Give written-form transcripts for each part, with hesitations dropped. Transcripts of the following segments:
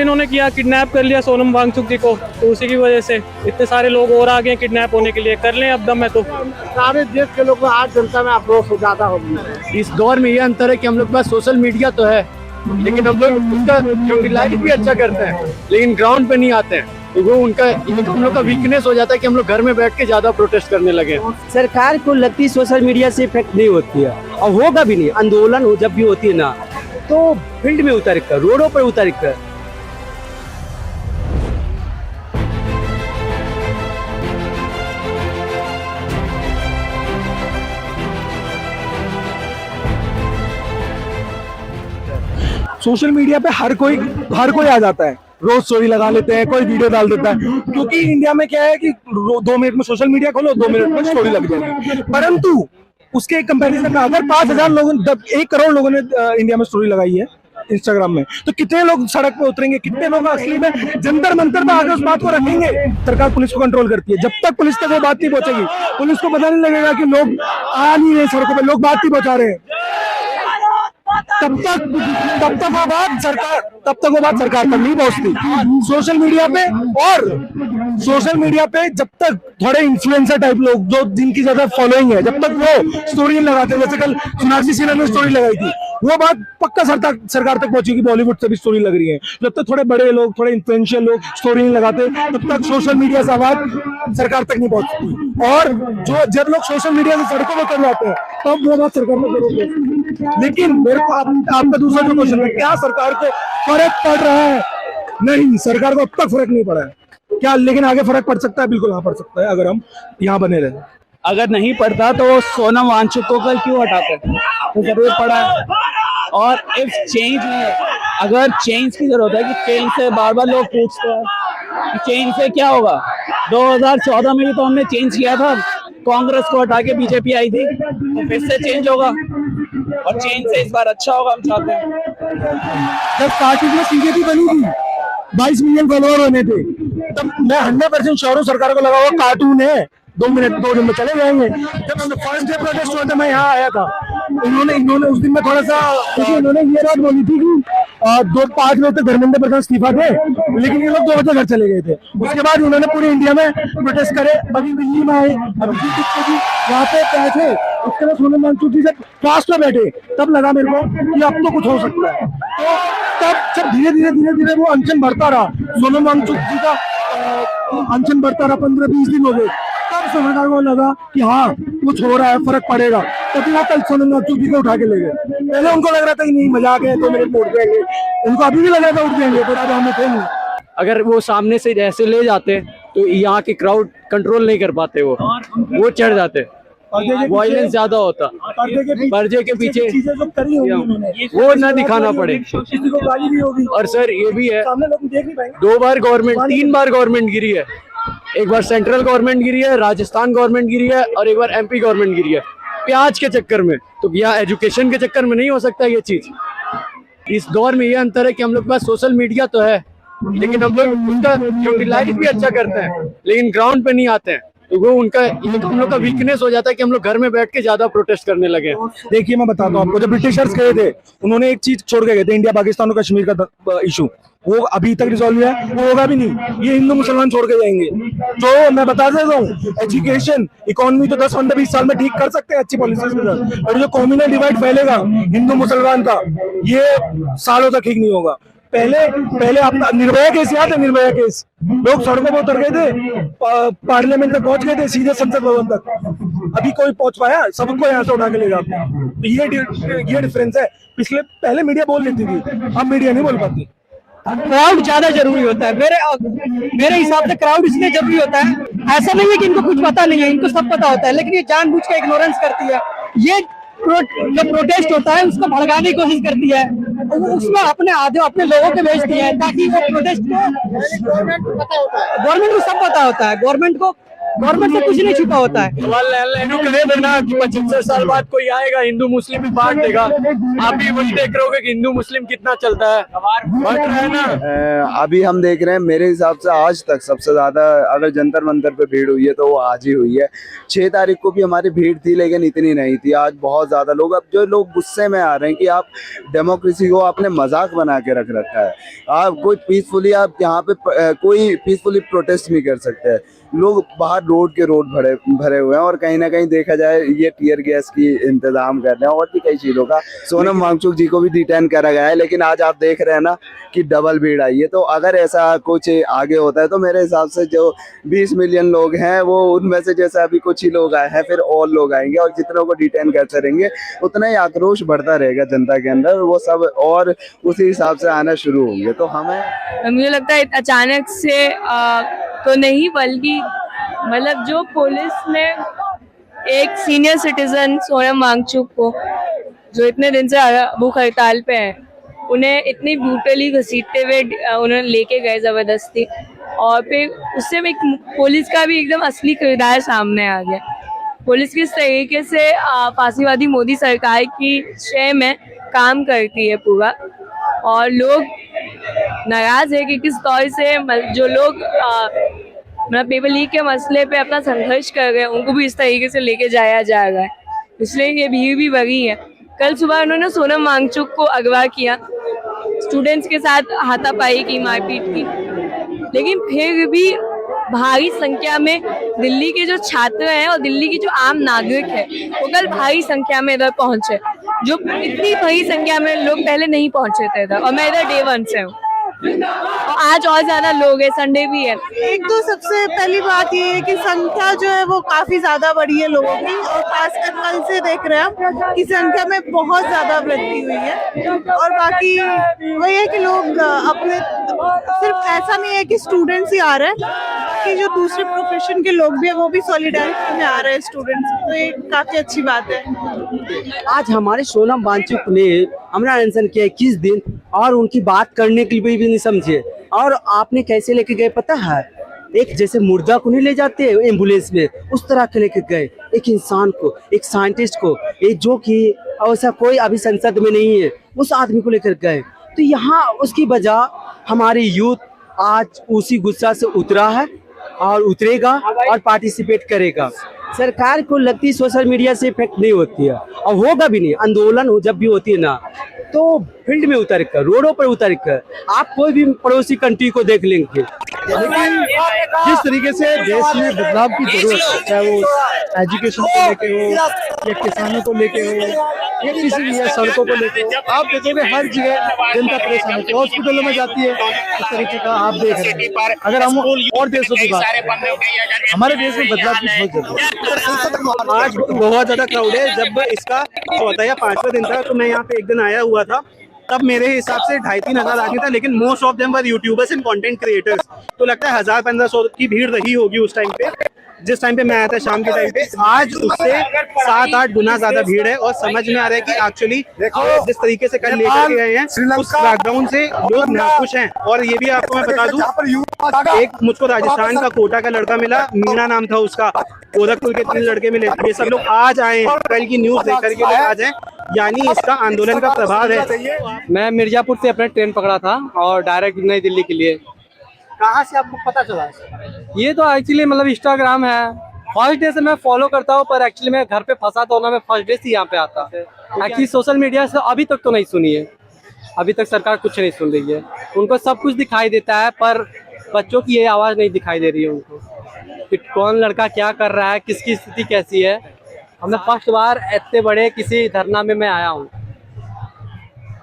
इन्होंने किया, किडनैप कर लिया सोनम वांगचुक जी को, तो उसी की वजह से इतने सारे लोग और आ गए किडनैप होने के लिए। कर लें अब दम है तो सारे देश के लोग आज जनता में आक्रोश ज्यादा होगी। इस दौर में ये अंतर है कि हम लोग के पास सोशल मीडिया तो है, लेकिन हम लोग उसका यूटिलाइज भी अच्छा करते हैं, लेकिन ग्राउंड पे नहीं आते हैं। तो वो उनका हम लोग का वीकनेस हो जाता है कि हम लोग घर में बैठ के ज्यादा प्रोटेस्ट करने लगे। सरकार को लगती सोशल मीडिया से इफेक्ट नहीं होती है और होगा भी नहीं। आंदोलन हो जब भी होती है ना, तो फील्ड में उतर कर, रोडों पर उतर कर सोशल मीडिया पे हर कोई आ जाता है, रोज स्टोरी लगा लेते हैं, कोई वीडियो डाल देता है, क्योंकि इंडिया में क्या है कि 2 मिनट में सोशल मीडिया खोलो, 2 मिनट में स्टोरी लग जाएगी। परंतु उसके कंपैरिजन में अगर 5,000 लोगों, 1 करोड़ लोगों ने इंडिया में स्टोरी लगाई है इंस्टाग्राम में, तो कितने लोग सड़क पे उतरेंगे, कितने लोग असली में जंतर मंतर में आगे उस बात को रखेंगे। सरकार पुलिस को कंट्रोल करती है, जब तक पुलिस तक वो बात नहीं पहुंचेगी, पुलिस को पता नहीं लगेगा कि लोग आ नहीं रहे सड़कों पे, लोग बात नहीं पहुंचा रहे हैं, तब तक वो बात सरकार तक नहीं पहुंचती। सोशल मीडिया पे जब तक थोड़े इन्फ्लुएंसर टाइप लोग, जो जिनकी ज्यादा फॉलोइंग है, जब तक वो स्टोरी नहीं लगाते, जैसे कल सोनाक्षी सिन्हा ने स्टोरी लगाई थी, वो बात पक्का सरकार तक पहुंचेगी। बॉलीवुड से भी स्टोरी लग रही है, जब तक थोड़े बड़े लोग, थोड़े इन्फ्लुएंशियल लोग स्टोरी नहीं लगाते, तब तक सोशल मीडिया से आवाज सरकार तक नहीं पहुंचती। और जब लोग सोशल मीडिया से सड़कों पर कर जाते हैं, तब वो बात सरकार में करेगी। लेकिन मेरे को आपका दूसरा जो क्वेश्चन है, क्या सरकार को फर्क पड़ रहा है? नहीं, सरकार को अब तक फर्क नहीं पड़ा है क्या, लेकिन आगे फर्क पड़ सकता है, बिल्कुल हाँ पड़ सकता है, अगर हम यहाँ बने रहे। अगर नहीं पड़ता तो सोनम वांगचुक को कल क्यों हटाते, तो जरूर पड़ा है। और इफ चेंज नहीं है, अगर चेंज की जरूरत है, कि चेंज से बार बार लोग पूछते हैं कि चेंज से क्या होगा। 2014 में भी तो हमने चेंज किया था, कांग्रेस को हटा के बीजेपी आई थी, तो फिर से चेंज होगा, और चेंज से इस बार अच्छा होगा, हम चाहते हैं। जब पार्टी में बीजेपी बनी थी, 22 मिलियन फॉलोअर होने थे, तब मैं 100% श्योर हूँ सरकार को लगा हुआ कार्टून है, 2 दिन में चले जाएंगे। जब फर्स्ट डे प्रोटेस्ट हुआ था, मैं यहाँ आया था, इन्होंने उस दिन में थोड़ा सा, क्योंकि इन्होंने ये बात बोली थी कि 5 बजे तक धर्मेंद्र प्रधान इस्तीफा थे, लेकिन ये लोग 2 बजे घर चले गए थे। उसके बाद उन्होंने पूरे इंडिया में प्रोटेस्ट करे, अभी दिल्ली में आए, अभी वहाँ पे बैठे, उसके बाद सोनम वांगचुक जी जब फास्ट में बैठे, तब लगा मेरे को कि अब तो कुछ हो सकता है। तो तब जब धीरे धीरे वो अनशन बढ़ता रहा, सोनम वांगचुक जी का अनशन बढ़ता रहा, 15-20 दिन हो गए, तब सरकार को लगा कि हाँ कुछ हो रहा है, फर्क पड़ेगा, तभी वो कल सोनम वांगचुक जी को उठा के ले गए। पहले उनको लग रहा था कि नहीं मजाक है, 2 मिनट में उठ जाएंगे, उनको अभी भी लग रहा था उठ जाएंगे, पर अब हमें थे नहीं। अगर वो सामने से जैसे ले जाते तो यहाँ के क्राउड कंट्रोल नहीं कर पाते, वो चढ़ जाते, वायलेंस ज्यादा होता, पर्दे के पीछे वो ना दिखाना पड़े। और सर ये भी है, 2 बार गवर्नमेंट, 3 बार गवर्नमेंट गिरी है, एक बार सेंट्रल गवर्नमेंट गिरी है, राजस्थान गवर्नमेंट गिरी है, और एक बार MP गवर्नमेंट गिरी है, प्याज के चक्कर में। तो यहाँ एजुकेशन के चक्कर में नहीं हो सकता ये चीज। इस दौर में ये अंतर है कि हम लोग के पास सोशल मीडिया तो है, लेकिन हम लोग उसका यूटिलाइज भी अच्छा करते हैं, लेकिन ग्राउंड पे नहीं आते हैं। तो वो उनका हम लोग का वीकनेस हो जाता है कि हम लोग घर में बैठ के ज्यादा प्रोटेस्ट करने लगे। देखिए मैं बताता हूँ आपको, जब ब्रिटिशर्स गए थे, उन्होंने एक चीज छोड़ के गए थे, इंडिया पाकिस्तान और कश्मीर का इशू, वो अभी तक रिजॉल्व हुआ है, वो होगा भी नहीं, ये हिंदू मुसलमान छोड़ के जाएंगे। तो मैं बता देता हूँ, एजुकेशन, इकोनॉमी तो 10-15-20 साल में ठीक कर सकते हैं अच्छी पॉलिसीज के साथ, और जो कम्युनल डिवाइड फैलेगा हिंदू मुसलमान का, ये सालों तक ठीक नहीं होगा। पहले अपना निर्भया केस याद है, निर्भया केस, लोग सड़कों पर उतर गए थे, पार्लियामेंट तक पहुंच गए थे, सीधे संसद भवन तक, अभी कोई पहुंच पाया? सबको यहाँ से उठा के ले जाते हैं। तो ये डिफरेंस है। पहले मीडिया बोल लेती थी, अब मीडिया नहीं बोल पाती। क्राउड ज्यादा जरूरी होता है, मेरे हिसाब से क्राउड इसलिए जरूरी होता है, ऐसा नहीं है कि इनको कुछ पता नहीं है, इनको सब पता होता है, लेकिन ये जानबूझ के इग्नोरेंस करती है। ये जो प्रोटेस्ट होता है उसको भड़काने की कोशिश करती है, उसमें अपने लोगों के भेजती है, ताकि वो प्रोटेस्ट को, गवर्नमेंट को सब पता होता है, गवर्नमेंट को गवर्नमेंट से कुछ नहीं छुपा होता है। कहे ना कि 75 साल बाद कोई आएगा हिंदू मुस्लिम में बांट देगा। आप भी वही देख रहे होगे कि हिंदू मुस्लिम कितना चलता है, बढ़ रहा है ना। अभी हम देख रहे हैं, मेरे हिसाब से आज तक सबसे ज्यादा अगर जंतर मंतर पे भीड़ हुई है तो वो आज ही हुई है। 6 तारीख को भी हमारी भीड़ थी लेकिन इतनी नहीं थी। आज बहुत ज्यादा लोग, अब जो लोग गुस्से में आ रहे हैं कि आप डेमोक्रेसी को आपने मजाक बना के रख रखा है। आप कोई पीसफुली, आप यहाँ पे कोई पीसफुली प्रोटेस्ट नहीं कर सकते हैं। लोग बाहर रोड के रोड भरे हुए हैं और कहीं ना कहीं देखा जाए ये टीयर गैस की इंतजाम कर रहे हैं और भी कई चीज़ों का। सोनम वांगचुक जी को भी डिटेन करा गया है लेकिन आज आप देख रहे हैं ना कि डबल भीड़ आई है। तो अगर ऐसा कुछ आगे होता है तो मेरे हिसाब से जो 20 मिलियन लोग हैं वो उनमें से जैसे अभी कुछ ही लोग आए हैं फिर और लोग आएंगे और जितनों को डिटेन करते रहेंगे उतना ही आक्रोश बढ़ता रहेगा जनता के अंदर, वो सब और उसी हिसाब से आना शुरू होंगे। तो हमें, मुझे लगता है अचानक से तो नहीं, बल्कि मतलब जो पुलिस ने एक सीनियर सिटीजन सोनम वांगचुक को जो इतने दिन से भूख हड़ताल पे है, उन्हें इतनी ब्रूटली घसीटते हुए उन्हें लेके गए जबरदस्ती, और फिर उससे एक पुलिस का भी एकदम असली किरदार सामने आ गया। पुलिस किस तरीके से फांसीवादी मोदी सरकार की शय में काम करती है पूरा, और लोग नाराज है कि किस तौर से जो लोग मतलब पेपर लीक के मसले पे अपना संघर्ष कर रहे हैं उनको भी इस तरीके से लेके जाया जा रहा है, इसलिए ये भीड़ भी बढ़ी है। कल सुबह उन्होंने सोनम वांगचुक को अगवा किया, स्टूडेंट्स के साथ हाथापाई की, मारपीट की, लेकिन फिर भी भारी संख्या में दिल्ली के जो छात्र हैं और दिल्ली की जो आम नागरिक है वो कल भारी संख्या में इधर पहुंचे, जो इतनी भारी संख्या में लोग पहले नहीं पहुंचे थे इधर। और मैं इधर डे 1 से हूँ और आज और ज्यादा लोग है, संडे भी है। एक तो सबसे पहली बात ये है कि संख्या जो है वो काफी ज्यादा बढ़ी है लोगों की, और खासकर कल से देख रहे हैं हम कि संख्या में बहुत ज्यादा वृद्धि हुई है। और बाकी वही है कि लोग अपने, सिर्फ ऐसा नहीं है कि स्टूडेंट्स ही आ रहे हैं, कि जो दूसरे प्रोफेशन के लोग भी हैं वो भी सॉलिडारिटी में आ रहे हैं स्टूडेंट्स, तो ये काफी अच्छी बात है। आज हमारे सोनम वांगचुक ने अमरा अनशन किया 21 दिन और उनकी बात करने के लिए भी नहीं समझे। और आपने कैसे लेके गए पता है, एक जैसे मुर्दा को नहीं ले जाते एम्बुलेंस में, उस तरह के लेके गए एक इंसान को, एक साइंटिस्ट को, एक जो कि ऐसा कोई अभी संसद में नहीं है, उस आदमी को लेकर गए। तो यहाँ उसकी वजह हमारी यूथ आज उसी गुस्सा से उतरा है और उतरेगा और पार्टिसिपेट करेगा। सरकार को लगती सोशल मीडिया से इफेक्ट नहीं होती है और होगा भी नहीं। आंदोलन जब भी होती है ना तो फील्ड में उतर कर, रोडों पर उतर कर आप कोई भी पड़ोसी कंट्री को देख लेंगे। लेकिन जिस तरीके से देश में बदलाव की जरूरत है, चाहे वो एजुकेशन को लेके हो या किसानों को लेके हो या किसी भी सड़कों को लेके हो, आप देखोगे हर जगह जनता परेशान है, हॉस्पिटलों में जाती है, इस तरीके का आप देख रहे हैं। अगर हम और देशों की बात करें, हमारे देश में बदलाव की बहुत जरूरत है। आज बहुत ज्यादा क्राउड है। जब इसका 4था या 5वां दिन था तो मैं यहाँ पे एक दिन आया हुआ था, तब मेरे हिसाब से 2,500-3 हज़ार आदमी था, लेकिन most of them were YouTubers and content creators. तो लगता है 1000-1500 की भीड़ रही होगी उस टाइम पे, जिस टाइम पे मैं आया था शाम के टाइम पे। आज उससे 7-8 गुना ज्यादा भीड़ है और समझ में आ रहा है कि एक्चुअली जिस तरीके से कल लेकर के गए हैं उस बैकग्राउंड से लोग नाखुश हैं। और ये भी आपको मैं बता दूं, एक मुझको राजस्थान का कोटा का लड़का मिला, मीना नाम था उसका, गोरखपुर के 3 लड़के मिले। ये सब लोग आज आए हैं, कल की न्यूज देख करके लोग आज हैं, यानी इसका आंदोलन का प्रभाव है। मैं मिर्जापुर से अपना ट्रेन पकड़ा था और डायरेक्ट नई दिल्ली के लिए। कहाँ से आपको पता चला? ये तो एक्चुअली मतलब इंस्टाग्राम है, फर्स्ट डे से मैं फॉलो करता हूँ, पर एक्चुअली मैं घर पे फंसा था ना, मैं फर्स्ट डे से यहाँ पे आता। एक्चुअली सोशल मीडिया से अभी तक तो नहीं सुनी है, अभी तक सरकार कुछ नहीं सुन रही है। उनको सब कुछ दिखाई देता है पर बच्चों की ये आवाज़ नहीं दिखाई दे रही है उनको कि कौन लड़का क्या कर रहा है, किसकी स्थिति कैसी है। हमने फर्स्ट बार इतने बड़े किसी धरना में मैं आया हूँ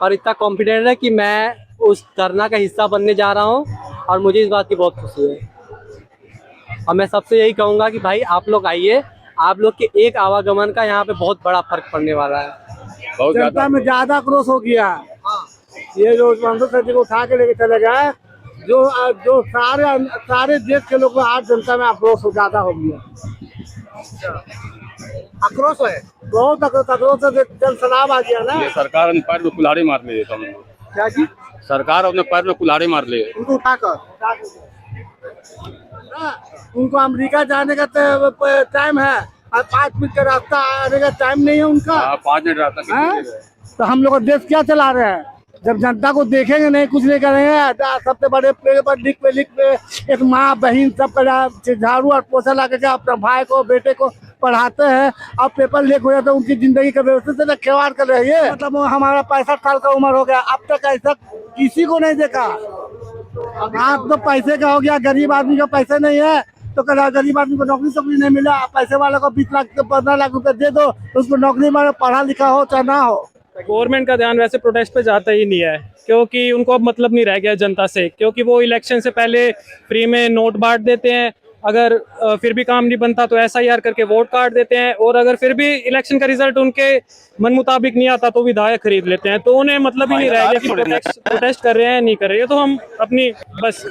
और इतना कॉन्फिडेंट है कि मैं उस धरना का हिस्सा बनने जा रहा हूँ और मुझे इस बात की बहुत खुशी है। और मैं सबसे यही कहूँगा कि भाई आप लोग आइए, आप लोग के एक आवागमन का यहाँ पे बहुत बड़ा फर्क पड़ने वाला है। जनता में ज्यादा आक्रोश हो गया। ये जो संसद को उठा के लेके चले गए, जो सारे देश के लोग आज जनता में आक्रोश ज्यादा हो गया। आक्रोश है, बहुत आक्रोश से जन सलाब आ गया ना। ये सरकार अपने पैर में कुल्हाड़ी मार ले देता हूँ। क्या जी? सरकार अपने पैर में कुल्हाड़ी मार ले उनको उठाकर उनको अमेरिका जाने का टाइम है और 5 मिनट का रास्ता आने का टाइम नहीं है उनका। 5 मिनट रास्ता हैं? तो हम लोग देश क्या चला रहे हैं? जब जनता को देखेंगे नहीं, कुछ नहीं करेंगे, सबसे बड़े पेड़ पर लिख पे एक माँ बहन सब झाड़ू और पोछा ला के अपने भाई को बेटे को पढ़ाते हैं और पेपर लीक हो जाता है, उनकी जिंदगी का व्यवस्थित से खिलवाड़ कर रही है। मतलब हमारा 65 साल का उम्र हो गया, अब तक ऐसा किसी को नहीं देखा। आप तो पैसे का हो गया, गरीब आदमी का पैसे नहीं है तो गरीब आदमी को नौकरी नहीं मिला, पैसे वाले को 20 लाख 15 लाख रुपए दे दो तो उसको नौकरी में पढ़ा लिखा हो चाहे ना हो। गवर्नमेंट का ध्यान वैसे प्रोटेस्ट पे जाता ही नहीं है, क्योंकि उनको अब मतलब नहीं रह गया जनता से, क्योंकि वो इलेक्शन से पहले फ्री में नोट बांट देते हैं, अगर फिर भी काम नहीं बनता तो SIR करके वोट काट देते हैं, और अगर फिर भी इलेक्शन का रिजल्ट उनके मन मुताबिक नहीं आता तो विधायक खरीद लेते हैं। तो उन्हें मतलब ही नहीं रह गया कि प्रोटेस्ट कर रहे हैं नहीं कर रहे हैं। तो हम अपनी बस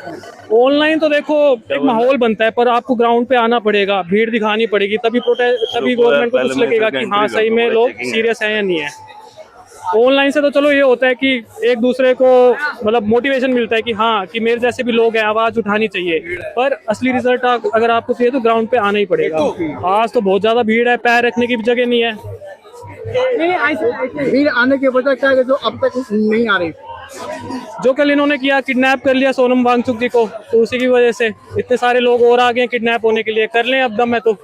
ऑनलाइन तो देखो एक माहौल बनता है, पर आपको ग्राउंड पे आना पड़ेगा, भीड़ दिखानी पड़ेगी, तभी गवर्नमेंट को कुछ लगेगा कि हाँ सही में लोग सीरियस हैं या नहीं है। ऑनलाइन से तो चलो ये होता है कि एक दूसरे को मतलब मोटिवेशन मिलता है कि हाँ कि मेरे जैसे भी लोग हैं, आवाज उठानी चाहिए, पर असली रिजल्ट अगर आपको चाहिए तो ग्राउंड पे आना ही पड़ेगा। आज तो बहुत ज्यादा भीड़ है, पैर रखने की भी जगह नहीं है। भीड़ आने की वजह क्या है जो अब तक नहीं आ रही? जो कल इन्होंने किया, किडनैप कर लिया सोनम वांगचुक जी को, तो उसी की वजह से इतने सारे लोग और आ गए किडनैप होने के लिए। कर लें अब दम है तो